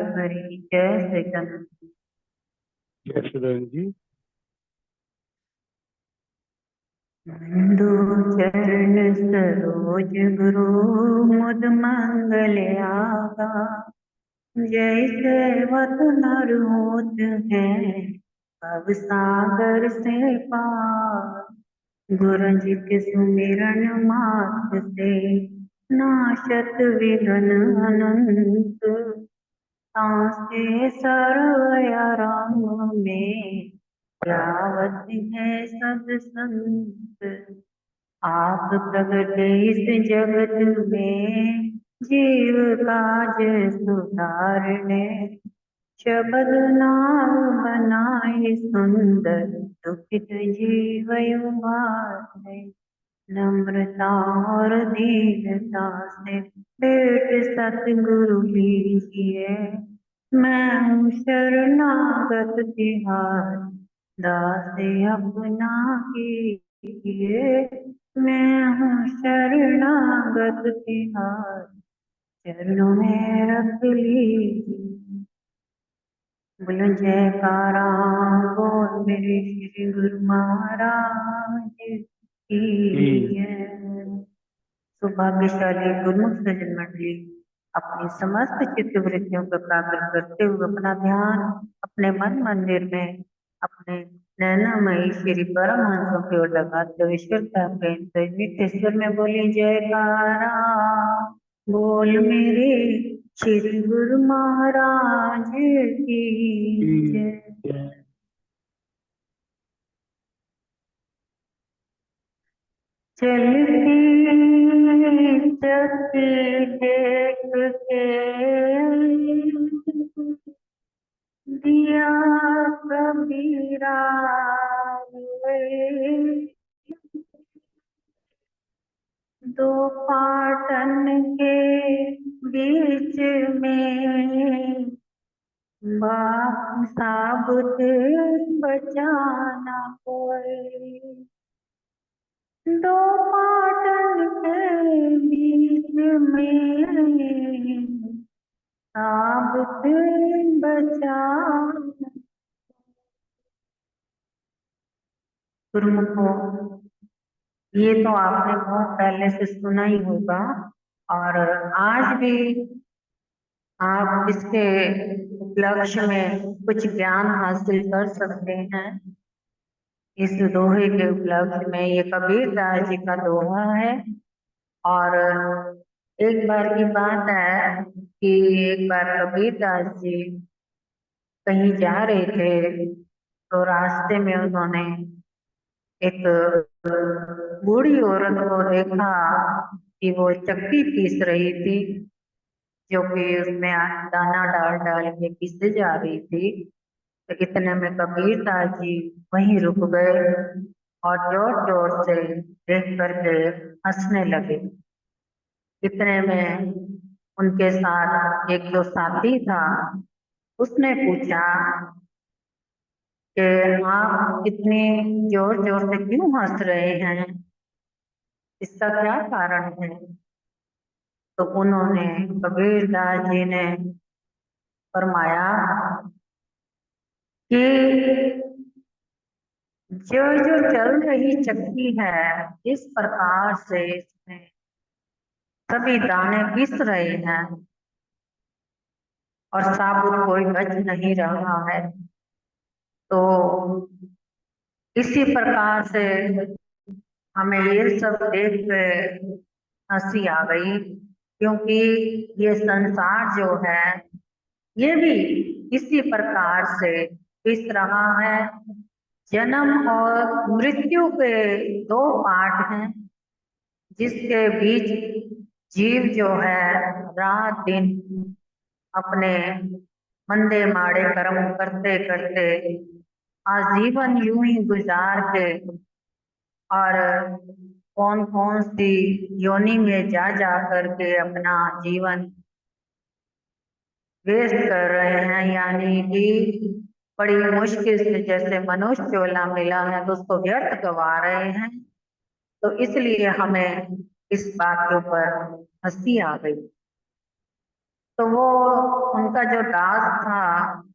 हरी जय श्री कृष्ण। जय श्री जी। दो चरण सरोज गुरु मुद मंगल आगा। जैसे वत नर होत है भव सागर से पार। गुरु जी के सुमिरन मात्र से नाशत विघ्न अनंत। तासे सर्व आराम में यावत है सब संत। आप प्रगटे इस जगत में जीव काज सुधारने। शबद नाम बनाए सुंदर दुखित जीव उबारे। नम्रता और दीनता से पेट सतगुरु लीजिए। मैं हूँ शरणागत तिहार दास अपना कीजिए। मैं हूँ शरणागत तिहार चरणों में रख लीजिए। बोलो जयकारा बोल मेरे श्री गुरु महाराज की जय। सौभाग्यशाली गुरुमुख सज्जन मंडली अपनी समस्त चित्त वृत्तियों को एकाग्र करते हुए अपना ध्यान अपने मन मंदिर में अपने नैनामयी श्री परमहंसों की ओर लगाते हुए श्रद्धा प्रेम से नित्य स्वर में बोली जयकारा बोल मेरे श्री गुरु महाराज की जय। चलती चलती देख के दिया कबीरा रे। दो पाटन के बीच में बाप साबुत बचाना कोई। दो पाटन के बीच में साबुत बचाना। गुरुमुखो, ये तो आपने बहुत पहले से सुना ही होगा और आज भी आप इसके उपलक्ष्य में कुछ ज्ञान हासिल कर सकते हैं। इस दोहे के उपलक्ष्य में ये कबीरदास जी का दोहा है। और एक बार की बात है कि एक बार कबीरदास जी कहीं जा रहे थे तो रास्ते में उन्होंने एक बूढ़ी औरत को देखा कि वो चक्की पीस रही थी, जो कि उसमें दाना डाल डाल के पीसे जा रही थी। तो इतने में कबीरदास जी वहीं रुक गए और जोर जोर से देख करके हंसने लगे। इतने में उनके साथ एक जो साथी था उसने पूछा कि आप इतनी जोर जोर से क्यों हंस रहे हैं, इसका क्या कारण है। तो उन्होंने कबीरदास जी ने फरमाया कि जो जो चल रही चक्की है इस प्रकार से इसमें सभी दाने पिस रहे हैं और साबुत कोई बच नहीं रहा है। तो इसी प्रकार से हमें ये सब देख के हंसी आ गई, क्योंकि ये संसार जो है ये भी इसी प्रकार से पिस रहा है। जन्म और मृत्यु के दो पार्ट हैं, जिसके बीच जीव जो है रात दिन अपने मंदे माड़े कर्म करते करते आजीवन यूं ही गुजार के और कौन कौन सी योनि में जा जा करके अपना जीवन वेस्ट कर रहे हैं। यानी कि बड़ी मुश्किल से जैसे मनुष्य चोला मिला है तो उसको व्यर्थ गवा रहे हैं। तो इसलिए हमें इस बात के ऊपर हंसी आ गई। तो वो उनका जो दास था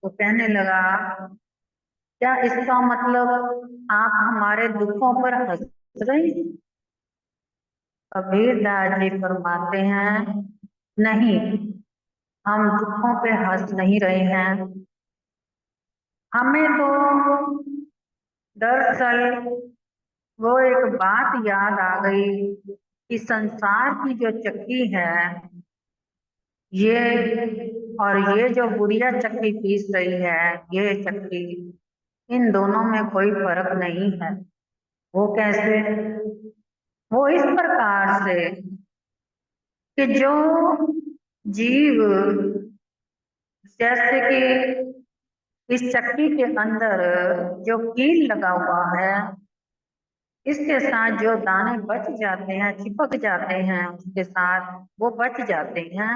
वो कहने लगा, क्या इसका मतलब आप हमारे दुखों पर हंस रहे हैं? कबीर दास जी फरमाते हैं, नहीं, हम दुखों पे हंस नहीं रहे हैं। हमें तो दरअसल वो एक बात याद आ गई कि संसार की जो चक्की है, ये जो बुढ़िया चक्की पीस रही है, ये चक्की, इन दोनों में कोई फर्क नहीं है। वो कैसे? वो इस प्रकार से कि जो जीव जैसे कि इस चक्की के अंदर जो कील लगा हुआ है, इसके साथ जो दाने बच जाते हैं, चिपक जाते हैं, उसके साथ वो बच जाते हैं,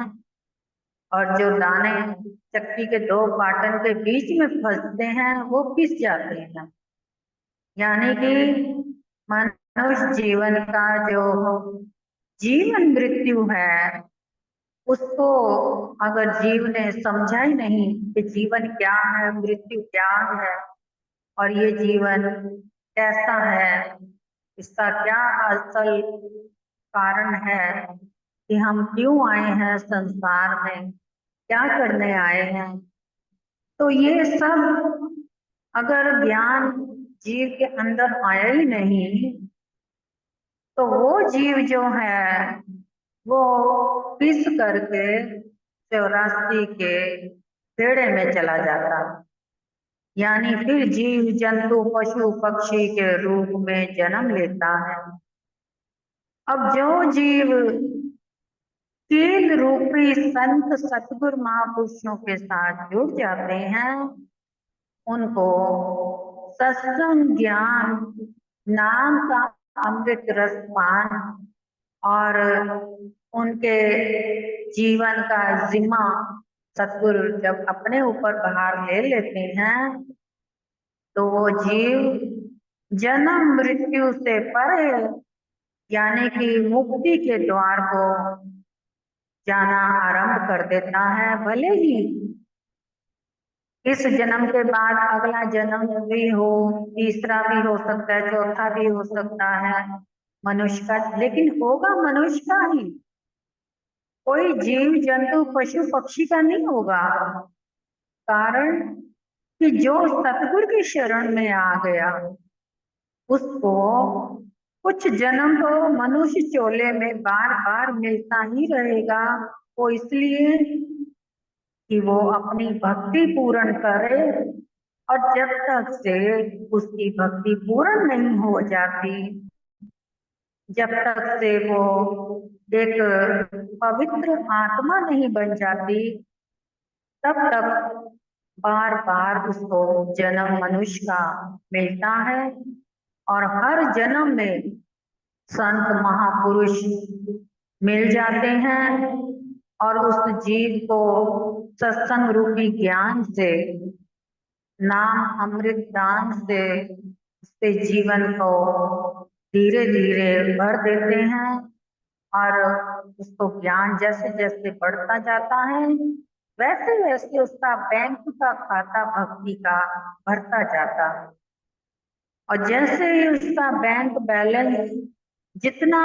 और जो दाने चक्की के दो पाटन के बीच में फंसते हैं वो पिस जाते हैं। यानी कि मनुष्य जीवन का जो जीवन मृत्यु है, उसको अगर जीव ने समझा ही नहीं कि जीवन क्या है, मृत्यु क्या है, और ये जीवन कैसा है, इसका क्या असल कारण है कि हम क्यों आए हैं संसार में, क्या करने आए हैं, तो ये सब अगर ज्ञान जीव के अंदर आया ही नहीं, तो वो जीव जो है वो पिस करके 84 के पेड़े में चला जाता, यानी फिर जीव जंतु पशु पक्षी के रूप में जन्म लेता है। अब जो जीव कील रूपी संत सतगुरु महापुरुषों के साथ जुड़ जाते हैं, उनको सत्संग ज्ञान नाम का अमृत रस पान और उनके जीवन का जिम्मा सतगुरु जब अपने ऊपर भार ले लेते हैं, तो वो जीव जन्म मृत्यु से परे, यानी कि मुक्ति के द्वार को जाना आरंभ कर देता है। भले ही इस जन्म के बाद अगला जन्म भी हो, तीसरा भी हो सकता है, चौथा भी हो सकता है मनुष्य का, लेकिन होगा मनुष्य का ही, कोई जीव जंतु पशु पक्षी का नहीं होगा। कारण कि जो सतगुरु की शरण में आ गया, उसको कुछ जन्म तो मनुष्य चोले में बार बार मिलता ही रहेगा। वो इसलिए कि वो अपनी भक्ति पूर्ण करे, और जब तक से उसकी भक्ति पूर्ण नहीं हो जाती, जब तक से वो एक पवित्र आत्मा नहीं बन जाती, तब तक बार बार उसको जन्म मनुष्य का मिलता है। और हर जन्म में संत महापुरुष मिल जाते हैं और उस जीव को सत्संग रूपी ज्ञान से, नाम अमृत दान से उसके जीवन को धीरे धीरे भर देते हैं, और उसको ज्ञान जैसे जैसे बढ़ता जाता है, वैसे वैसे उसका बैंक का खाता भक्ति का बढ़ता जाता है। और जैसे ही उसका बैंक बैलेंस जितना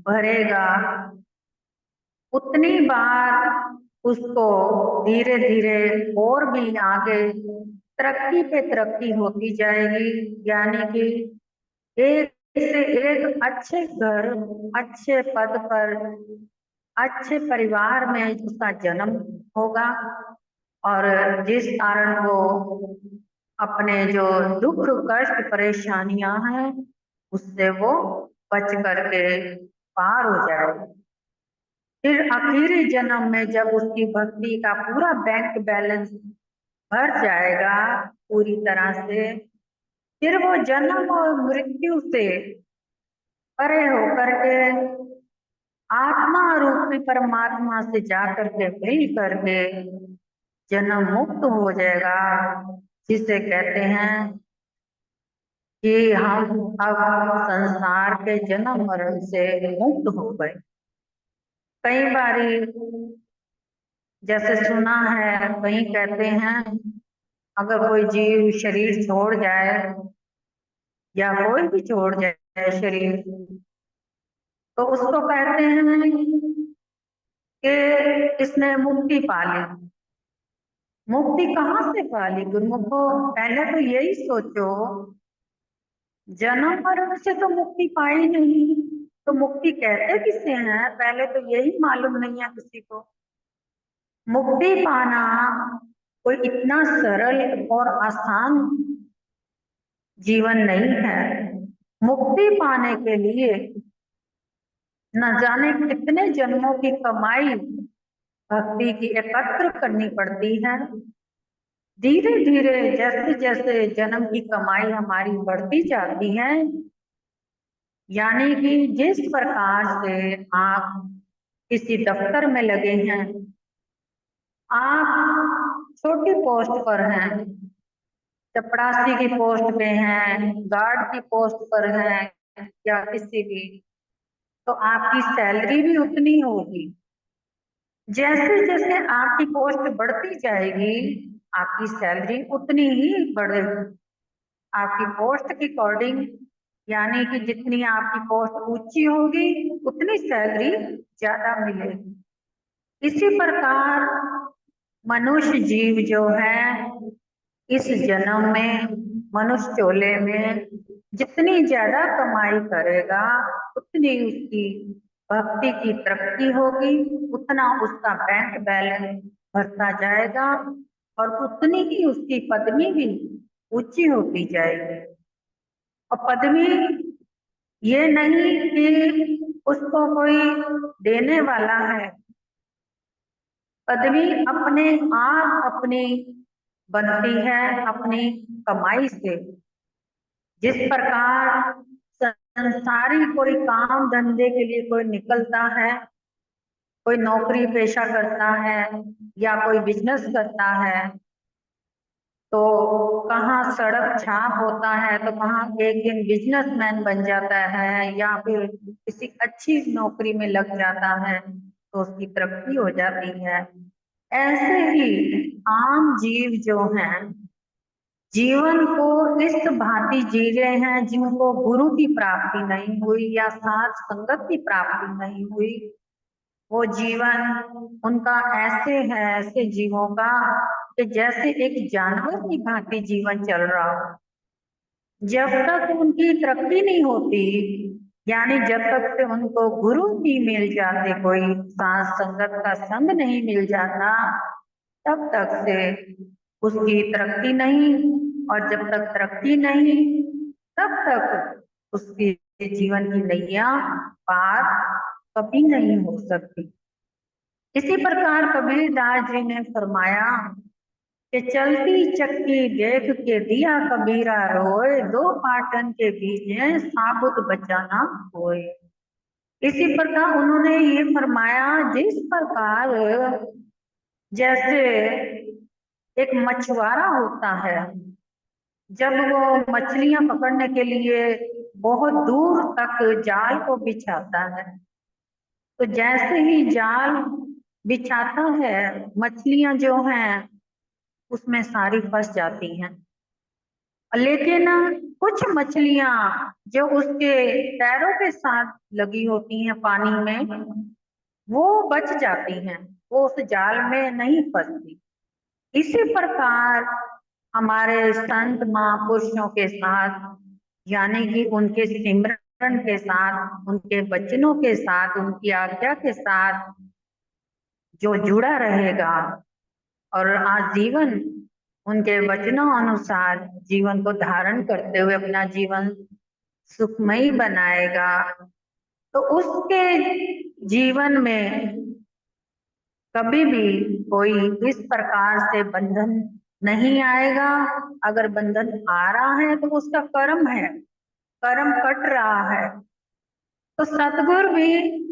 भरेगा, उतनी बार उसको धीरे धीरे और भी आगे तरक्की पे तरक्की होती जाएगी। यानी कि एक से एक अच्छे घर, अच्छे पद पर, अच्छे परिवार में उसका जन्म होगा, और जिस कारण वो अपने जो दुख कष्ट परेशानियां हैं उससे वो बच करके पार हो जाएगा। फिर आखिरी जन्म में जब उसकी भक्ति का पूरा बैंक बैलेंस भर जाएगा पूरी तरह से, फिर वो जन्म और मृत्यु से परे होकर के आत्मा रूपी परमात्मा से जाकर के मिल करके जन्म मुक्त हो जाएगा, जिसे कहते हैं कि हम अब संसार के जन्म मरण से मुक्त हो गए। कई बारी जैसे सुना है कहीं कहते हैं अगर कोई जीव शरीर छोड़ जाए या कोई भी छोड़ जाए शरीर, तो उसको कहते हैं कि इसने मुक्ति पा ली। मुक्ति कहाँ से पा ली गुरुमुखो? पहले तो यही सोचो, जन्म मरण से तो मुक्ति पाई नहीं, तो मुक्ति कहते किसे हैं? पहले तो यही मालूम नहीं है किसी को। मुक्ति पाना कोई इतना सरल और आसान जीवन नहीं है। मुक्ति पाने के लिए न जाने कितने जन्मों की कमाई भक्ति की एकत्र करनी पड़ती है। धीरे धीरे जैसे जैसे जन्म की कमाई हमारी बढ़ती जाती है, यानी कि जिस प्रकार से आप किसी दफ्तर में लगे हैं, आप छोटी पोस्ट पर हैं, चपरासी की पोस्ट पे हैं, गार्ड की पोस्ट पर हैं या किसी भी, तो आपकी सैलरी भी उतनी होगी। जैसे जैसे आपकी पोस्ट बढ़ती जाएगी, आपकी सैलरी उतनी ही बढ़ेगी। आपकी पोस्ट के अकॉर्डिंग, यानी कि जितनी आपकी पोस्ट ऊंची होगी उतनी सैलरी ज्यादा मिलेगी। इसी प्रकार मनुष्य जीव जो है इस जन्म में मनुष्य चोले में जितनी ज्यादा कमाई करेगा उतनी उसकी भक्ति की तरक्की होगी, उतना उसका बैंक बैलेंस बढ़ता जाएगा और उतनी ही उसकी पदवी भी ऊंची होती जाएगी। और पदवी ये नहीं कि उसको कोई देने वाला है, पदवी अपने आप अपनी बनती है अपनी कमाई से। जिस प्रकार संसारी कोई काम धंधे के लिए कोई निकलता है, कोई नौकरी पेशा करता है या कोई बिजनेस करता है, तो कहाँ सड़क छाप होता है तो कहाँ एक दिन बिजनेसमैन बन जाता है या फिर किसी अच्छी नौकरी में लग जाता है तो उसकी तरक्की हो जाती है। ऐसे ही आम जीव जो हैं जीवन को इस भांति जी रहे हैं, जिनको गुरु की प्राप्ति नहीं हुई या साथ संगत की प्राप्ति नहीं हुई, वो जीवन उनका ऐसे है, ऐसे जीवों का कि जैसे एक जानवर की भांति जीवन चल रहा हो। जब तक उनकी तरक्की नहीं होती, यानी जब तक से उनको गुरु नहीं मिल जाते, कोई साथ संगत का संग नहीं मिल जाता, तब तक से उसकी तरक्की नहीं, और जब तक तरक्की नहीं तब तक उसकी जीवन की नैया पार कभी नहीं हो सकती। इसी प्रकार कबीरदास जी ने फरमाया कि चलती चक्की देख के दिया कबीरा रोए, दो पाटन के बीच में साबुत बचाना होए। इसी प्रकार उन्होंने ये फरमाया, जिस प्रकार जैसे एक मछुआरा होता है, जब वो मछलियां पकड़ने के लिए बहुत दूर तक जाल को बिछाता है, तो जैसे ही जाल बिछाता है मछलियां जो हैं उसमें सारी फंस जाती हैं, लेकिन कुछ मछलियां जो उसके पैरों के साथ लगी होती हैं पानी में, वो बच जाती हैं, वो उस जाल में नहीं फंसती। इसी प्रकार हमारे संत महापुरुषों के साथ, यानी कि उनके सिमरन के साथ, उनके वचनों के साथ, उनकी आज्ञा के साथ जो जुड़ा रहेगा और आजीवन उनके वचनों अनुसार जीवन को धारण करते हुए अपना जीवन सुखमयी बनाएगा, तो उसके जीवन में कभी भी कोई इस प्रकार से बंधन नहीं आएगा। अगर बंधन आ रहा है तो उसका कर्म है, कर्म कट रहा है। तो सतगुरु भी,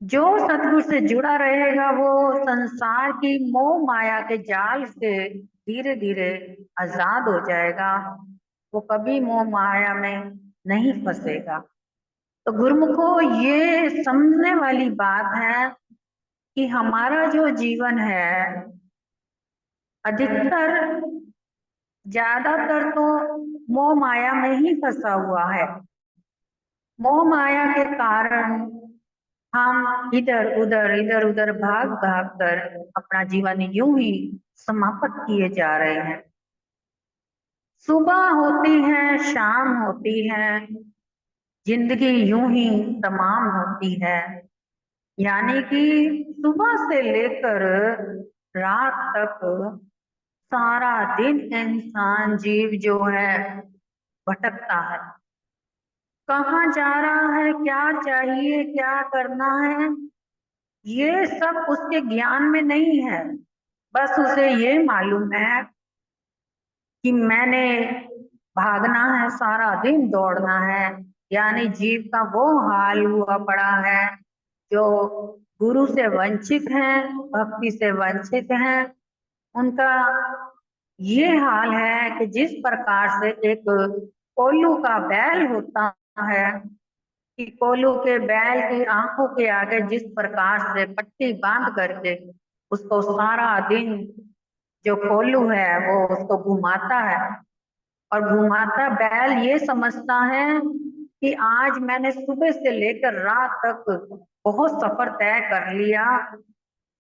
जो सतगुरु से जुड़ा रहेगा वो संसार की मोह माया के जाल से धीरे धीरे आजाद हो जाएगा, वो कभी मोह माया में नहीं फंसेगा। तो गुरुमुखो ये समझने वाली बात है कि हमारा जो जीवन है अधिकतर ज्यादातर तो मोह माया में ही फंसा हुआ है। मोह माया के कारण हम इधर उधर भाग भाग कर अपना जीवन यूं ही समाप्त किए जा रहे हैं। सुबह होती है, शाम होती है, जिंदगी यूं ही तमाम होती है। यानी कि सुबह से लेकर रात तक सारा दिन इंसान जीव जो है भटकता है। कहाँ जा रहा है, क्या चाहिए, क्या करना है, ये सब उसके ज्ञान में नहीं है। बस उसे ये मालूम है कि मैंने भागना है, सारा दिन दौड़ना है। यानी जीव का वो हाल हुआ पड़ा है जो गुरु से वंचित हैं, भक्ति से वंचित हैं। उनका ये हाल है कि जिस प्रकार से एक कोल्हू का बैल होता है कि कोल्हू के बैल की आंखों के आगे जिस प्रकार से पट्टी बांध करके उसको सारा दिन जो कोल्हू है वो उसको घुमाता है, और घुमाता बैल ये समझता है कि आज मैंने सुबह से लेकर रात तक बहुत सफर तय कर लिया,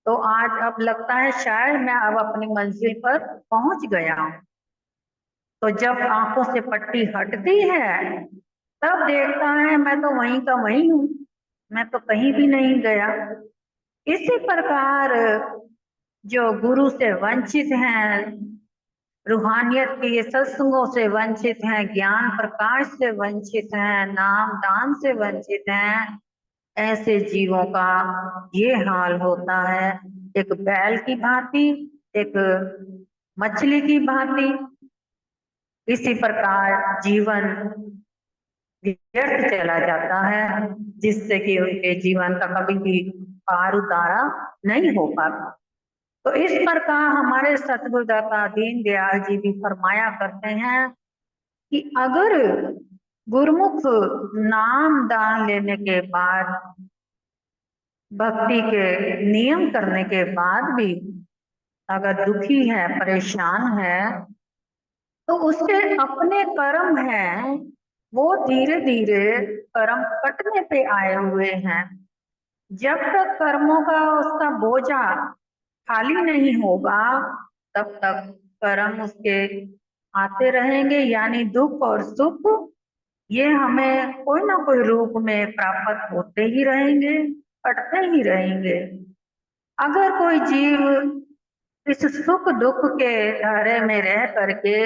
तो आज अब लगता है शायद मैं अब अपनी मंजिल पर पहुंच गया हूं। तो जब आंखों से पट्टी हटती है तब देखता है मैं तो वहीं का वहीं हूँ, मैं तो कहीं भी नहीं गया। इसी प्रकार जो गुरु से वंचित हैं, रूहानियत के ये सत्संगों से वंचित हैं, ज्ञान प्रकाश से वंचित हैं, नाम दान से वंचित हैं, ऐसे जीवों का ये हाल होता है। एक बैल की भांति, एक मछली की भांति, इसी प्रकार जीवन व्यर्थ चला जाता है, जिससे कि उनके जीवन का कभी भी पार उतारा नहीं हो पाता। तो इस प्रकार हमारे सतगुरुदाता दीनदयाल जी भी फरमाया करते हैं कि अगर गुरुमुख नाम दान लेने के बाद, भक्ति के नियम करने के बाद भी अगर दुखी है, परेशान है, तो उसके अपने कर्म हैं, वो धीरे धीरे कर्म कटने पे आए हुए हैं। जब तक कर्मों का उसका बोझा खाली नहीं होगा तब तक कर्म उसके आते रहेंगे। यानी दुख और सुख ये हमें कोई ना कोई रूप में प्राप्त होते ही रहेंगे, कटते ही रहेंगे। अगर कोई जीव इस सुख दुख के धारे में रह करके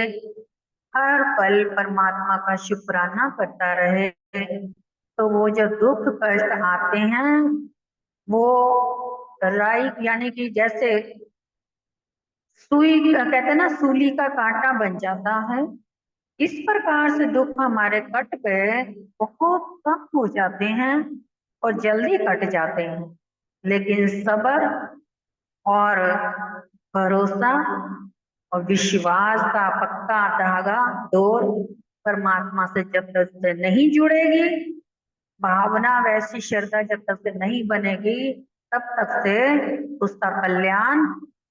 हर पल परमात्मा का शुक्राना करता रहे, तो वो जो दुख कष्ट आते हैं वो राई यानी कि जैसे सुई कहते हैं ना, सूली का कांटा बन जाता है। इस प्रकार से दुख हमारे कट पे बहुत कम हो जाते हैं और जल्दी कट जाते हैं। लेकिन सब्र और भरोसा और विश्वास का पक्का धागा डोर परमात्मा से जब तक से नहीं जुड़ेगी, भावना वैसी श्रद्धा जब तक से नहीं बनेगी, तब तक से उसका कल्याण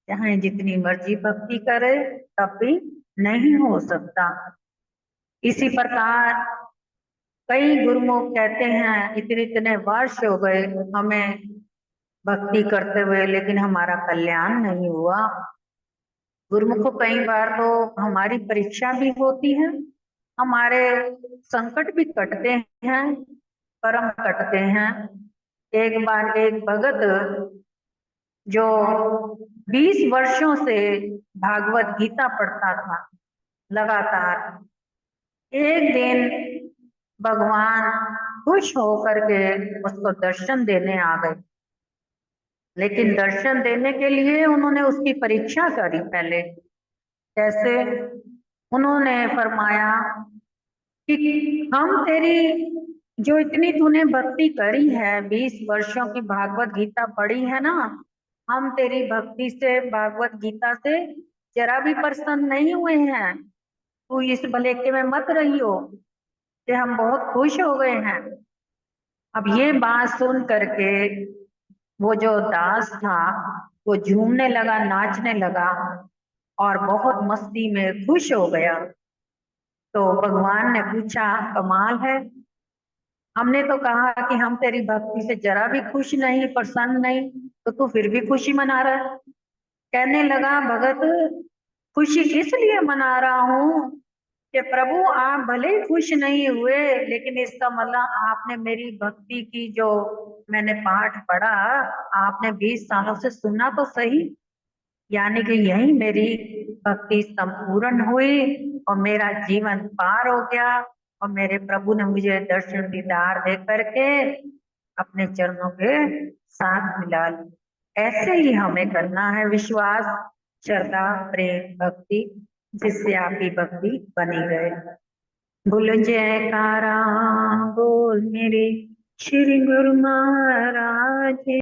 चाहे जितनी मर्जी भक्ति करे तब भी नहीं हो सकता। इसी प्रकार कई गुरुमुख कहते हैं इतने इतने वर्ष हो गए हमें भक्ति करते हुए, लेकिन हमारा कल्याण नहीं हुआ। गुरुमुख को कई बार तो हमारी परीक्षा भी होती है, हमारे संकट भी कटते हैं, कर्म कटते हैं। एक बार एक भगत जो 20 वर्षों से भागवत गीता पढ़ता था लगातार, एक दिन भगवान खुश होकर के उसको दर्शन देने आ गए। लेकिन दर्शन देने के लिए उन्होंने उसकी परीक्षा करी पहले। कैसे? उन्होंने फरमाया कि हम तेरी जो इतनी तूने भक्ति करी है, 20 वर्षों की भागवत गीता पढ़ी है ना, हम तेरी भक्ति से, भागवत गीता से जरा भी प्रसन्न नहीं हुए हैं। तू इस भलेखे में मत रही हो कि हम बहुत खुश हो गए हैं। अब ये बात सुन करके वो जो दास था वो झूमने लगा, नाचने लगा और बहुत मस्ती में खुश हो गया। तो भगवान ने पूछा, कमाल है, हमने तो कहा कि हम तेरी भक्ति से जरा भी खुश नहीं, प्रसन्न नहीं, तो तू फिर भी खुशी मना रहा है। कहने लगा, भगत खुशी किस लिए मना रहा हूँ कि प्रभु आप भले ही खुश नहीं हुए, लेकिन इसका मतलब आपने मेरी भक्ति की जो मैंने पाठ पढ़ा, आपने 20 सालों से सुना तो सही, यानी कि यही मेरी भक्ति संपूर्ण हुई और मेरा जीवन पार हो गया और मेरे प्रभु ने मुझे दर्शन दीदार दे करके अपने चरणों के साथ मिला लिया। ऐसे ही हमें करना है विश्वास, श्रद्धा, प्रेम, भक्ति, जिससे आपकी भक्ति बनी रहे। बोलो जयकारा, बोल मेरे श्री गुरु महाराज।